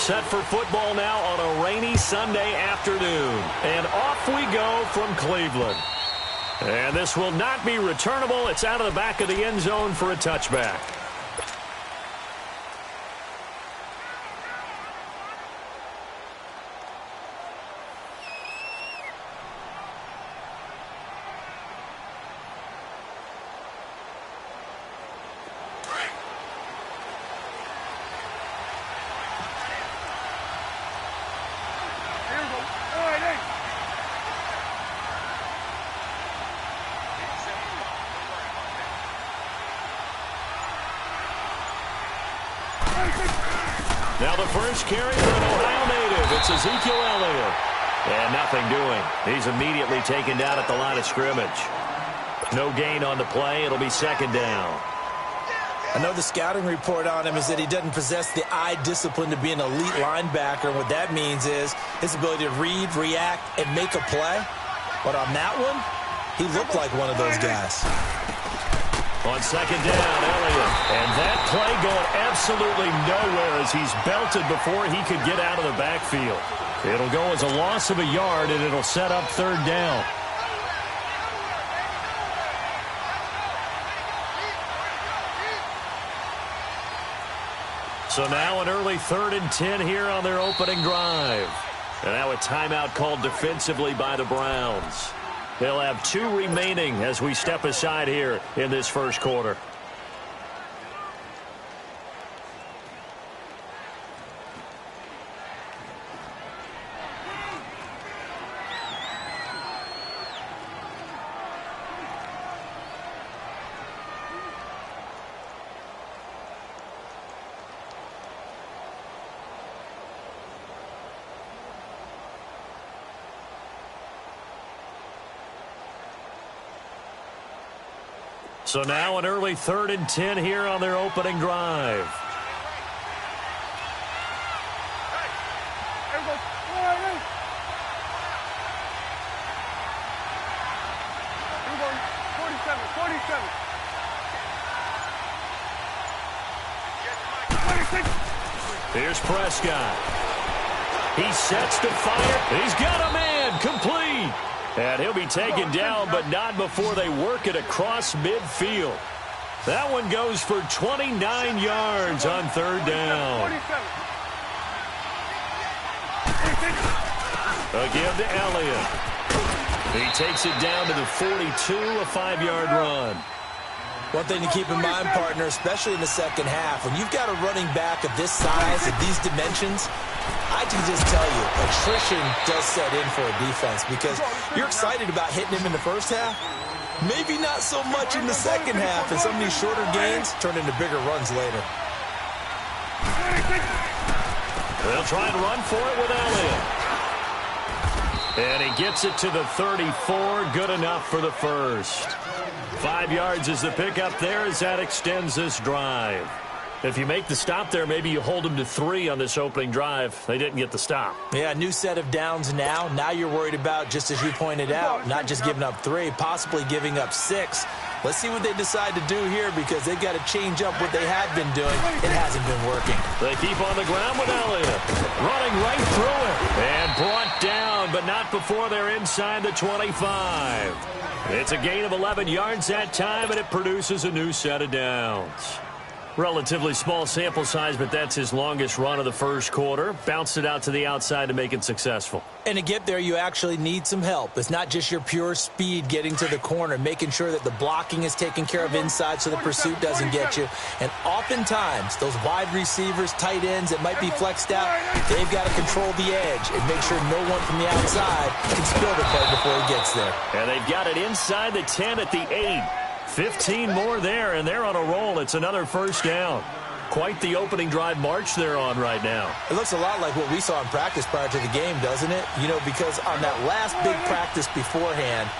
set for football now on a rainy Sunday afternoon. And off we go from Cleveland. And this will not be returnable. It's out of the back of the end zone for a touchback. Now the first carry for an Ohio native. It's Ezekiel Elliott. And nothing doing. He's immediately taken down at the line of scrimmage. No gain on the play. It'll be second down. I know the scouting report on him is that he doesn't possess the eye discipline to be an elite linebacker. And what that means is his ability to read, react, and make a play. But on that one, he looked like one of those guys. On second down, Elliott. And that play going absolutely nowhere as he's belted before he could get out of the backfield. It'll go as a loss of a yard, and it'll set up third down. So now an early 3rd and 10 here on their opening drive. And now a timeout called defensively by the Browns. They'll have 2 remaining as we step aside here in this first quarter. So now an early 3rd and 10 here on their opening drive. Here's Prescott. He sets to fire. He's got a man. Complete. And he'll be taken down, but not before they work it across midfield. That one goes for 29 yards on third down. Again to Elliott. He takes it down to the 42, a 5-yard run. One thing to keep in mind, partner, especially in the second half, when you've got a running back of this size, of these dimensions, I can just tell you, attrition does set in for a defense because you're excited about hitting him in the first half. Maybe not so much in the second half, and some of these shorter gains turn into bigger runs later. They'll try and run for it with Elliott. And he gets it to the 34, good enough for the first. 5 yards is the pickup there as that extends this drive. If you make the stop there, maybe you hold them to 3 on this opening drive. They didn't get the stop. Yeah, new set of downs now. Now you're worried about, just as you pointed out, not just giving up 3, possibly giving up 6. Let's see what they decide to do here because they've got to change up what they have been doing. It hasn't been working. They keep on the ground with Elliott. Running right through it. And brought down, but not before they're inside the 25. It's a gain of 11 yards that time, and it produces a new set of downs. Relatively small sample size, but that's his longest run of the first quarter. Bounced it out to the outside to make it successful. And to get there, you actually need some help. It's not just your pure speed getting to the corner, making sure that the blocking is taken care of inside so the pursuit doesn't get you. And oftentimes, those wide receivers, tight ends that might be flexed out, they've got to control the edge and make sure no one from the outside can spill the play before he gets there. And they've got it inside the 10 at the 8. 15 more there, and they're on a roll. It's another first down. Quite the opening drive march they're on right now. It looks a lot like what we saw in practice prior to the game, doesn't it? You know, because on that last big practice beforehand,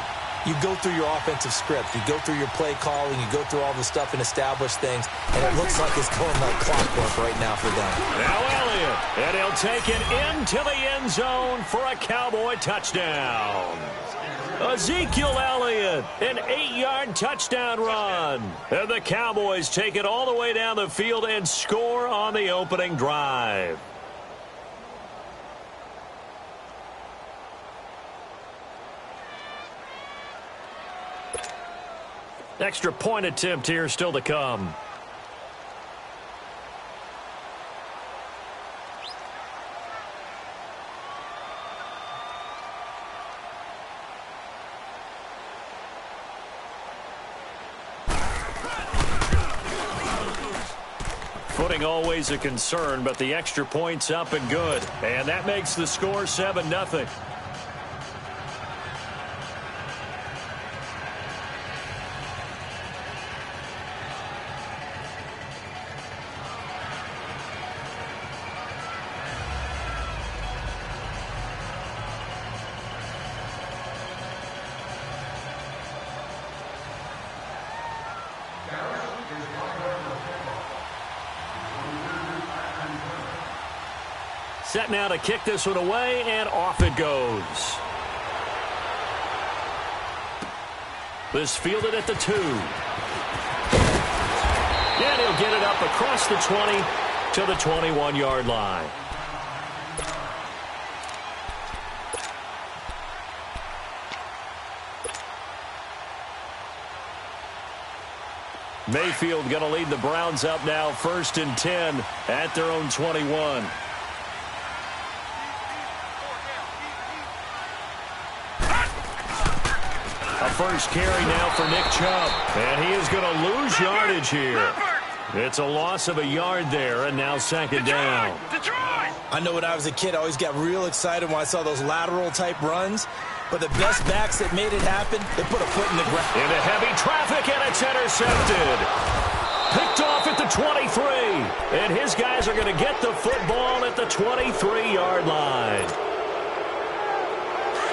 you go through your offensive script. You go through your play calling. You go through all the stuff and establish things. And it looks like it's going like clockwork right now for them. Now Elliott, and he'll take it into the end zone for a Cowboy touchdown. Ezekiel Elliott, an 8-yard touchdown run. And the Cowboys take it all the way down the field and score on the opening drive. Extra point attempt here still to come. Footing always a concern, but the extra point's up and good. And that makes the score 7-0. Set now to kick this one away, and off it goes. This fielded at the 2. And he'll get it up across the 20 to the 21-yard line. Mayfield going to lead the Browns up now, 1st and 10 at their own 21. First carry now for Nick Chubb. And he is going to lose yardage here. It's a loss of a yard there, and now 2nd down. I know when I was a kid, I always got real excited when I saw those lateral-type runs. But the best backs that made it happen, they put a foot in the ground. Into heavy traffic, and it's intercepted. Picked off at the 23. And his guys are going to get the football at the 23-yard line.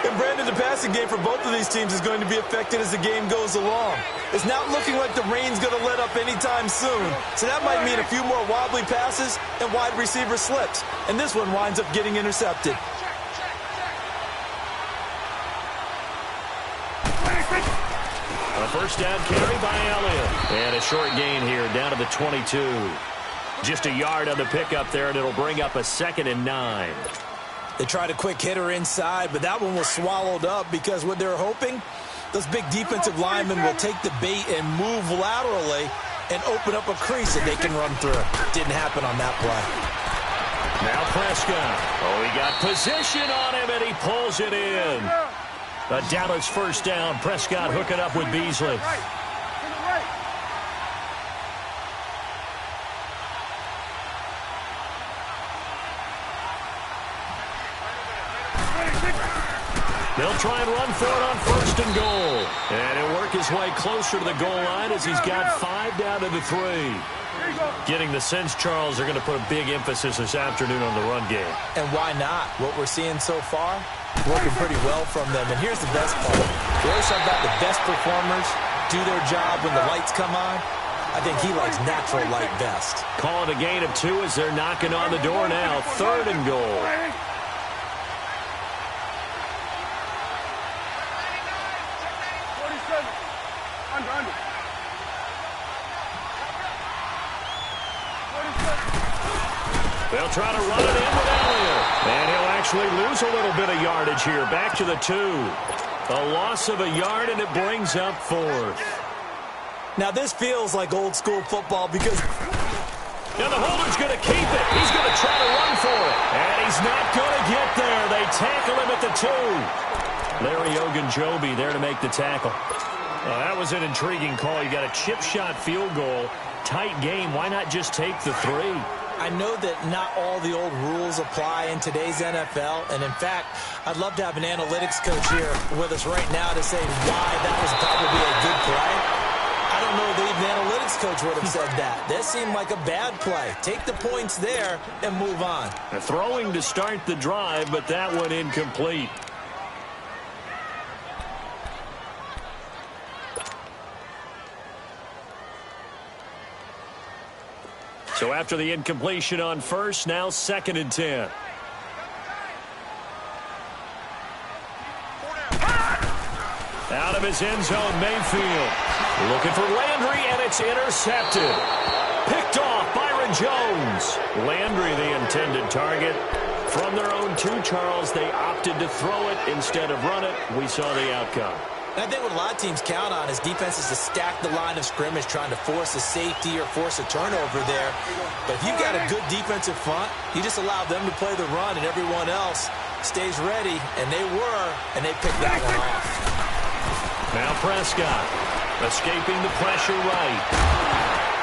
And Brandon, the passing game for both of these teams is going to be affected as the game goes along. It's not looking like the rain's going to let up anytime soon. So that might mean a few more wobbly passes and wide receiver slips. And this one winds up getting intercepted. A first down carry by Elliott. And a short gain here down to the 22. Just a yard on the pickup there, and it'll bring up a 2nd and 9. They tried a quick hitter inside, but that one was swallowed up because what they're hoping, those big defensive linemen will take the bait and move laterally and open up a crease that they can run through. Didn't happen on that play. Now Prescott. Oh, he got position on him, and he pulls it in. A Dallas first down. Prescott hooking up with Beasley. They'll try and run for it on 1st and goal. And he'll work his way closer to the goal line as he's got 5 down to the 3. Getting the sense, Charles, they're going to put a big emphasis this afternoon on the run game. And why not? What we're seeing so far, working pretty well from them. And here's the best part. We always talk about the best performers do their job when the lights come on. I think he likes natural light best. Call it a gain of 2 as they're knocking on the door now. 3rd and goal. They'll try to run it in with Elliott. And he'll actually lose a little bit of yardage here. Back to the 2. A loss of a yard, and it brings up 4th. Now, this feels like old-school football because... Now the holder's going to keep it. He's going to try to run for it. And he's not going to get there. They tackle him at the 2. Larry Ogunjobi there to make the tackle. That was an intriguing call. You got a chip shot field goal. Tight game. Why not just take the 3? I know that not all the old rules apply in today's NFL, and in fact, I'd love to have an analytics coach here with us right now to say why that was probably a good play. I don't know that even the analytics coach would have said that. That seemed like a bad play. Take the points there and move on. Throwing to start the drive, but that one incomplete. So after the incompletion on 1st, now 2nd and 10. Out of his end zone, Mayfield. Looking for Landry, and it's intercepted. Picked off, Byron Jones. Landry, the intended target. From their own 2, Charles, they opted to throw it instead of run it. We saw the outcome. And I think what a lot of teams count on is defenses to stack the line of scrimmage, trying to force a safety or force a turnover there. But if you've got a good defensive front, you just allow them to play the run, and everyone else stays ready, and they picked that one off. Now Prescott escaping the pressure right.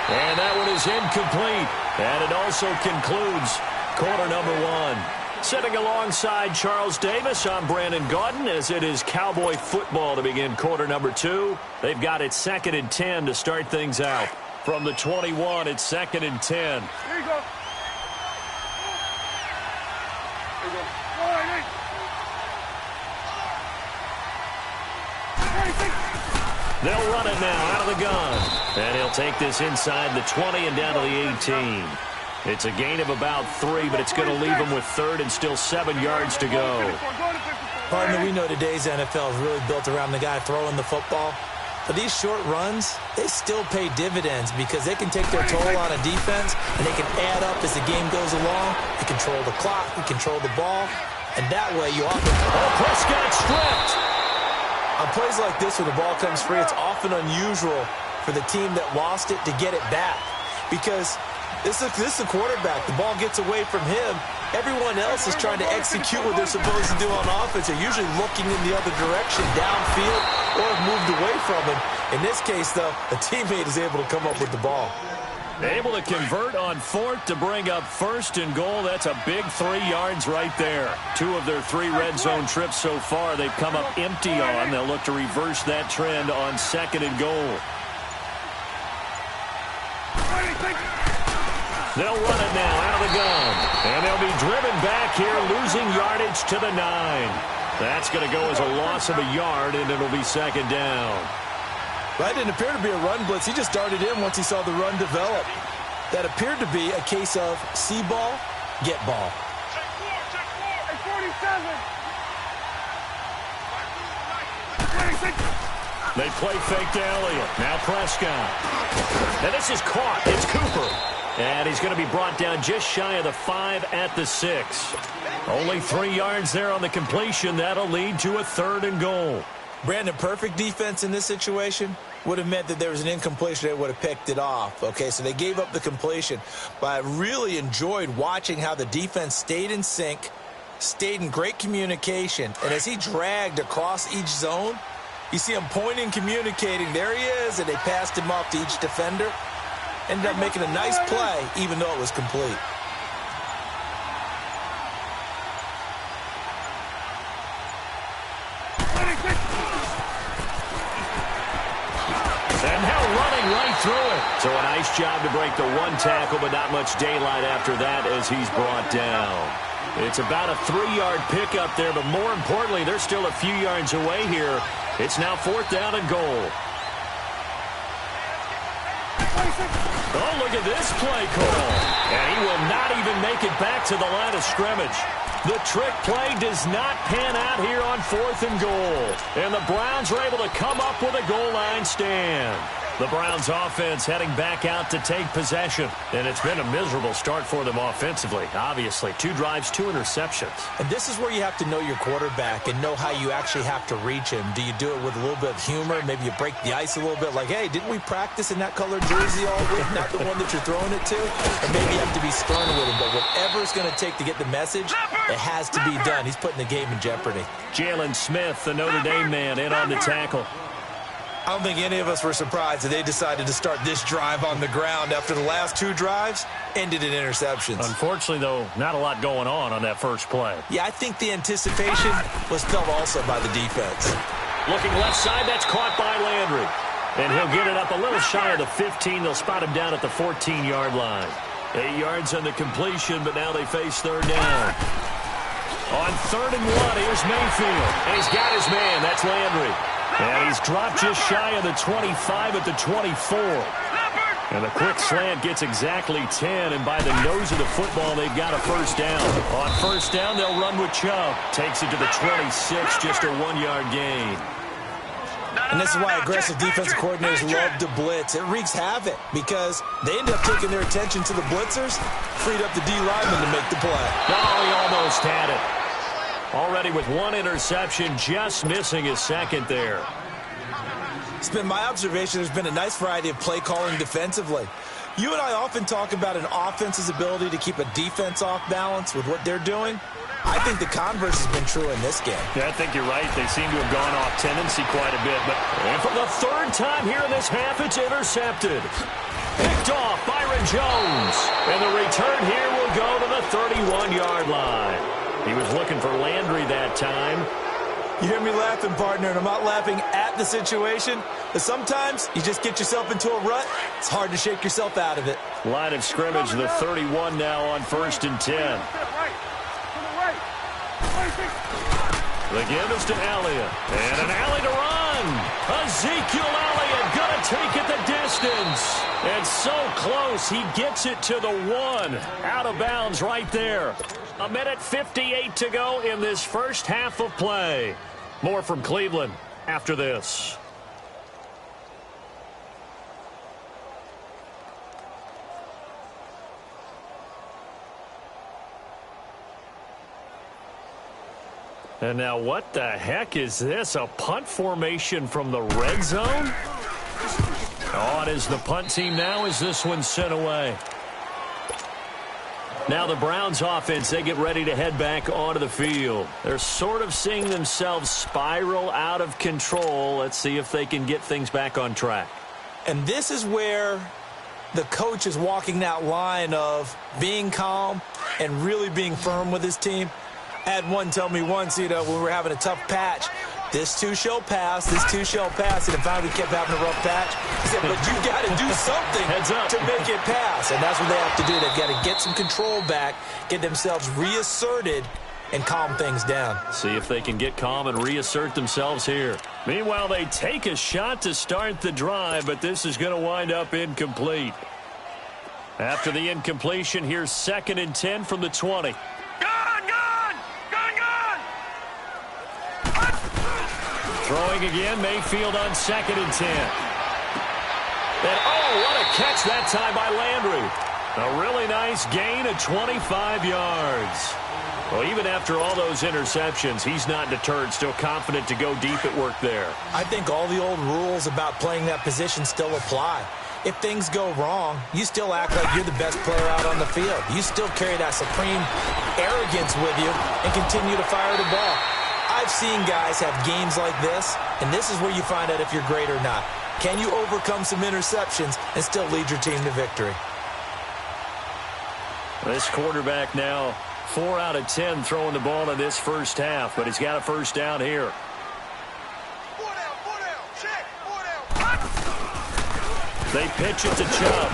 And that one is incomplete. And it also concludes quarter number one. Sitting alongside Charles Davis, I'm Brandon Gaudin, as it is Cowboy football to begin quarter number two. They've got it 2nd and 10 to start things out. From the 21, it's 2nd and 10. Here you go. All right, They'll run it now out of the gun. And he'll take this inside the 20 and down to the 18. It's a gain of about 3, but it's going to leave him with 3rd and still 7 yards to go. Partner, we know today's NFL is really built around the guy throwing the football. But these short runs, they still pay dividends because they can take their toll on a defense, and they can add up as the game goes along. You control the clock, you control the ball, and that way you often... Oh, Prescott stripped! On plays like this where the ball comes free, it's often unusual for the team that lost it to get it back because... This is a quarterback. The ball gets away from him. Everyone else is trying to execute what they're supposed to do on offense. They're usually looking in the other direction, downfield, or have moved away from him. In this case, though, a teammate is able to come up with the ball. Able to convert on 4th to bring up 1st and goal. That's a big 3 yards right there. 2 of their 3 red zone trips so far they've come up empty on. They'll look to reverse that trend on 2nd and goal. They'll run it now out of the gun. And they'll be driven back here, losing yardage to the 9. That's going to go as a loss of a yard, and it'll be 2nd down. That didn't appear to be a run blitz. He just darted in once he saw the run develop. That appeared to be a case of see ball, get ball. Check 47. They play fake to Elliott. Now Prescott. And this is caught. It's Cooper. And he's going to be brought down just shy of the 5 at the 6. Only 3 yards there on the completion. That'll lead to a 3rd and goal. Brandon, perfect defense in this situation would have meant that there was an incompletion. They would have picked it off. Okay, so they gave up the completion. But I really enjoyed watching how the defense stayed in sync, stayed in great communication. And as he dragged across each zone, you see him pointing, communicating. There he is, and they passed him off to each defender. Ended up making a nice play, even though it was complete. And now running right through it. So a nice job to break the 1 tackle, but not much daylight after that as he's brought down. It's about a 3-yard pickup there, but more importantly, they're still a few yards away here. It's now 4th down and goal. Oh, look at this play call. And he will not even make it back to the line of scrimmage. The trick play does not pan out here on 4th and goal. And the Browns are able to come up with a goal line stand. The Browns offense heading back out to take possession. And it's been a miserable start for them offensively, obviously. 2 drives, 2 interceptions. And this is where you have to know your quarterback and know how you actually have to reach him. Do you do it with a little bit of humor? Maybe you break the ice a little bit like, hey, didn't we practice in that colored jersey all week? Not the one that you're throwing it to? Or maybe you have to be stern with him. But whatever it's going to take to get the message, it has to be done. He's putting the game in jeopardy. Jalen Smith, the Notre Dame man, in on the tackle. I don't think any of us were surprised that they decided to start this drive on the ground after the last 2 drives ended in interceptions. Unfortunately, though, not a lot going on that first play. Yeah, I think the anticipation was felt also by the defense. Looking left side, that's caught by Landry. And he'll get it up a little shy of the 15. They'll spot him down at the 14-yard line. 8 yards on the completion, but now they face 3rd down. On 3rd and 1, here's Mayfield. And he's got his man. That's Landry. And he's dropped just shy of the 25 at the 24. And a quick slant gets exactly 10. And by the nose of the football, they've got a 1st down. On 1st down, they'll run with Chubb. Takes it to the 26, just a 1-yard gain. And this is why aggressive defensive coordinators love to blitz. It wreaks havoc because they end up taking their attention to the blitzers, freed up the D lineman to make the play. Oh, he almost had it. Already with 1 interception, just missing his 2nd there. It's been my observation there's been a nice variety of play calling defensively. You and I often talk about an offense's ability to keep a defense off balance with what they're doing. I think the converse has been true in this game. Yeah, I think you're right. They seem to have gone off tendency quite a bit. And for the third time here in this half, it's intercepted. Picked off Byron Jones. And the return here will go to the 31-yard line. He was looking for Landry that time. You hear me laughing, partner, and I'm not laughing at the situation, but sometimes you just get yourself into a rut. It's hard to shake yourself out of it. Line of scrimmage, the 31 now on 1st and 10. The give is to Elliott. And an alley to run. Ezekiel Elliott going to take it the distance. And so close, he gets it to the 1. Out of bounds right there. 1:58 to go in this first half of play. More from Cleveland after this. And now what the heck is this? A punt formation from the red zone? Oh, it is the punt team now as this one's sent away. Now the Browns offense, they get ready to head back onto the field. They're sort of seeing themselves spiral out of control. Let's see if they can get things back on track. And this is where the coach is walking that line of being calm and really being firm with his team. I had one tell me once, when we were having a tough patch, this too shall pass, this too shall pass, and if I kept having a rough patch, he said, but you got to do something to make it pass. And that's what they have to do. They've got to get some control back, get themselves reasserted, and calm things down. See if they can get calm and reassert themselves here. Meanwhile, they take a shot to start the drive, but this is going to wind up incomplete. After the incompletion, here's 2nd and 10 from the 20. Throwing again, Mayfield on 2nd and 10. And oh, what a catch that time by Landry. A really nice gain of 25 yards. Well, even after all those interceptions, he's not deterred, still confident to go deep at work there. I think all the old rules about playing that position still apply. If things go wrong, you still act like you're the best player out on the field. You still carry that supreme arrogance with you and continue to fire the ball. I've seen guys have games like this, and this is where you find out if you're great or not. Can you overcome some interceptions and still lead your team to victory? This quarterback now 4 out of 10 throwing the ball in this first half, but he's got a first down here. 4 down, check, 4 down. They pitch it to Chubb.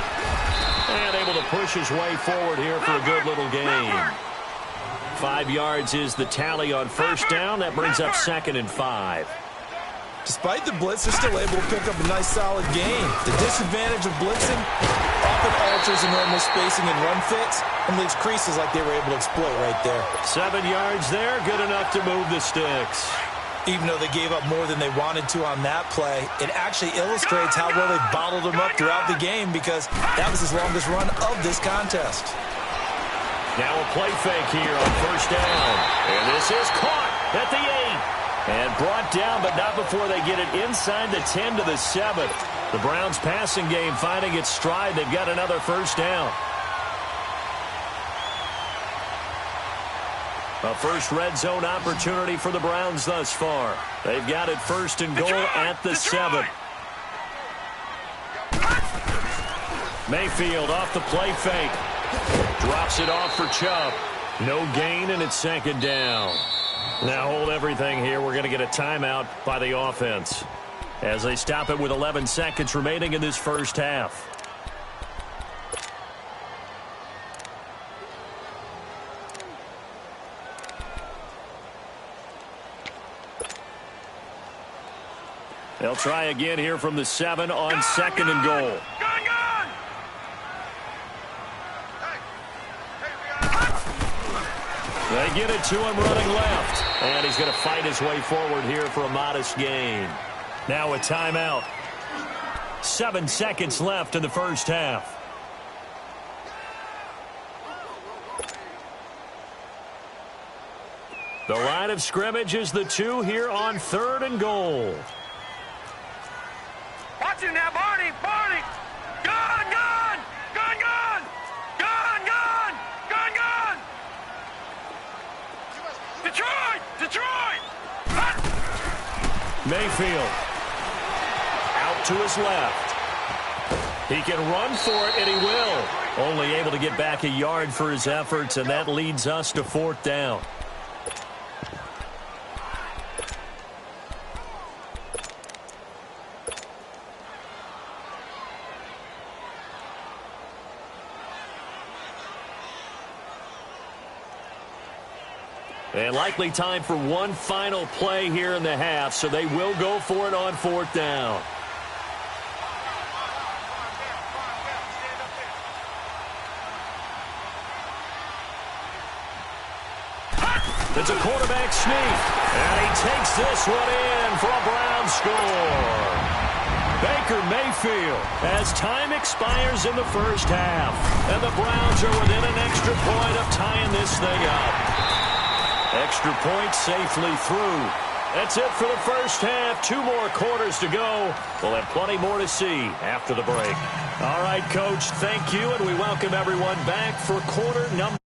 And able to push his way forward here for a good little gain. 5 yards is the tally on first down. That brings up 2nd and 5. Despite the blitz, they're still able to pick up a nice, solid gain. The disadvantage of blitzing often alters the normal spacing and run fits and leaves creases like they were able to exploit right there. 7 yards there, good enough to move the sticks. Even though they gave up more than they wanted to on that play, it actually illustrates how well they bottled them up throughout the game because that was his longest run of this contest. Now a play fake here on first down. And this is caught at the 8. And brought down, but not before they get it inside the 10 to the 7. The Browns passing game finding its stride. They've got another first down. A first red zone opportunity for the Browns thus far. They've got it 1st and goal at the 7. Mayfield off the play fake. Drops it off for Chubb. No gain, and it's 2nd down. Now hold everything here. We're going to get a timeout by the offense as they stop it with 11 seconds remaining in this first half. They'll try again here from the 7 on 2nd and goal. They get it to him running left. And he's going to fight his way forward here for a modest gain. Now a timeout. 7 seconds left in the first half. The line of scrimmage is the 2 here on 3rd and goal. you now, Barney! Barney! Gun! Gun! Gun! Gun! Gun! Gun! Gun! Gun! Detroit! Detroit! Mayfield out to his left. He can run for it, and he will. Only able to get back a yard for his efforts, and that leads us to 4th down. And likely time for one final play here in the half, so they will go for it on 4th down. It's a quarterback sneak, and he takes this one in for a Brown score. Baker Mayfield as time expires in the first half, and the Browns are within an extra point of tying this thing up. Extra point safely through. That's it for the first half. 2 more quarters to go. We'll have plenty more to see after the break. All right, Coach, thank you, and we welcome everyone back for quarter number